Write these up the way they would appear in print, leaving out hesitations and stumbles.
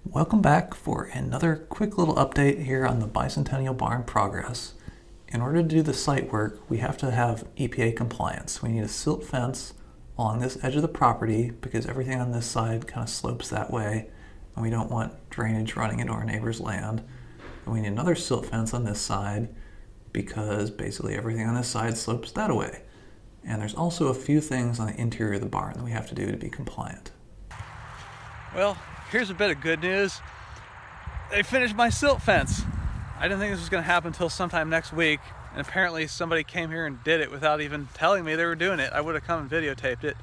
Welcome back for another quick little update here on the Bicentennial Barn progress. In order to do the site work, we have to have EPA compliance. We need a silt fence along this edge of the property because everything on this side kind of slopes that way, and we don't want drainage running into our neighbor's land. And we need another silt fence on this side because basically everything on this side slopes that way. And there's also a few things on the interior of the barn that we have to do to be compliant. Well, here's a bit of good news. They finished my silt fence. I didn't think this was going to happen until sometime next week, and apparently somebody came here and did it without even telling me they were doing it. I would have come and videotaped it,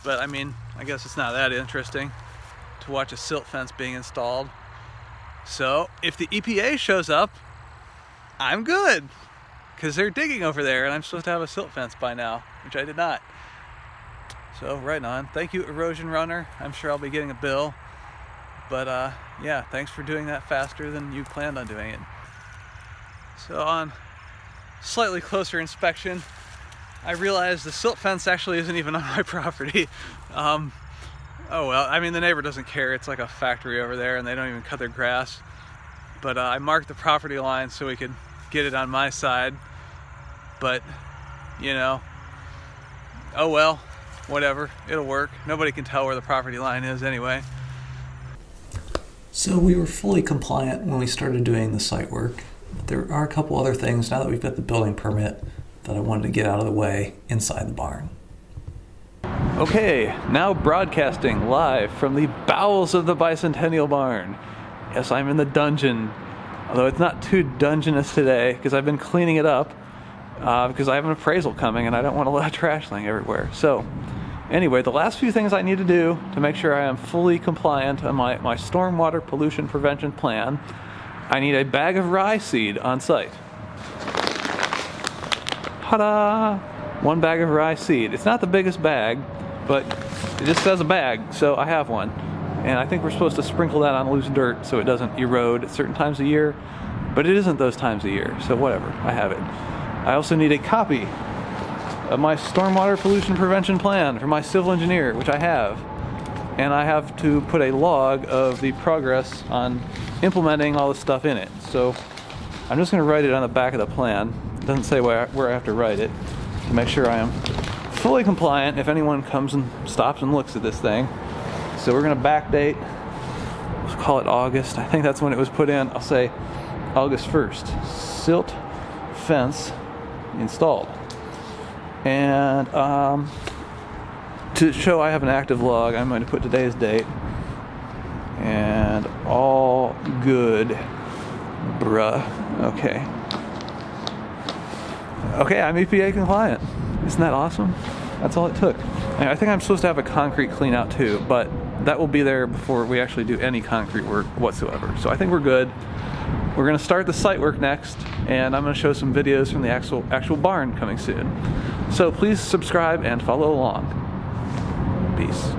but I mean, I guess it's not that interesting to watch a silt fence being installed. So if the EPA shows up, I'm good, because they're digging over there and I'm supposed to have a silt fence by now, which I did not. So right on. Thank you, Erosion Runner. I'm sure I'll be getting a bill. But yeah, thanks for doing that faster than you planned on doing it. So on slightly closer inspection, I realized the silt fence actually isn't even on my property. Oh well, I mean, the neighbor doesn't care. It's like a factory over there and they don't even cut their grass. But I marked the property line so we could get it on my side. But, you know, oh well, whatever, it'll work. Nobody can tell where the property line is anyway. So we were fully compliant when we started doing the site work. There are a couple other things now that we've got the building permit that I wanted to get out of the way inside the barn. Okay, now broadcasting live from the bowels of the Bicentennial Barn. Yes, I'm in the dungeon, although it's not too dungeonous today because I've been cleaning it up because I have an appraisal coming and I don't want a lot of trash laying everywhere. So anyway, the last few things I need to do to make sure I am fully compliant on my stormwater pollution prevention plan, I need a bag of rye seed on site. Ta-da! One bag of rye seed. It's not the biggest bag, but it just says a bag, so I have one. And I think we're supposed to sprinkle that on loose dirt so it doesn't erode at certain times of year, but it isn't those times of year, so whatever, I have it. I also need a copy of my stormwater pollution prevention plan from my civil engineer, which I have. And I have to put a log of the progress on implementing all the stuff in it. So I'm just going to write it on the back of the plan. It doesn't say where I have to write it to make sure I am fully compliant if anyone comes and stops and looks at this thing. So we're going to backdate, let's call it August. I think that's when it was put in. I'll say August 1st. Silt fence installed. And to show I have an active log, I'm going to put today's date. And all good, bruh. Okay. Okay, I'm EPA compliant. Isn't that awesome? That's all it took. And I think I'm supposed to have a concrete clean out too, but that will be there before we actually do any concrete work whatsoever. So I think we're good. We're going to start the site work next, and I'm going to show some videos from the actual barn coming soon. So please subscribe and follow along. Peace.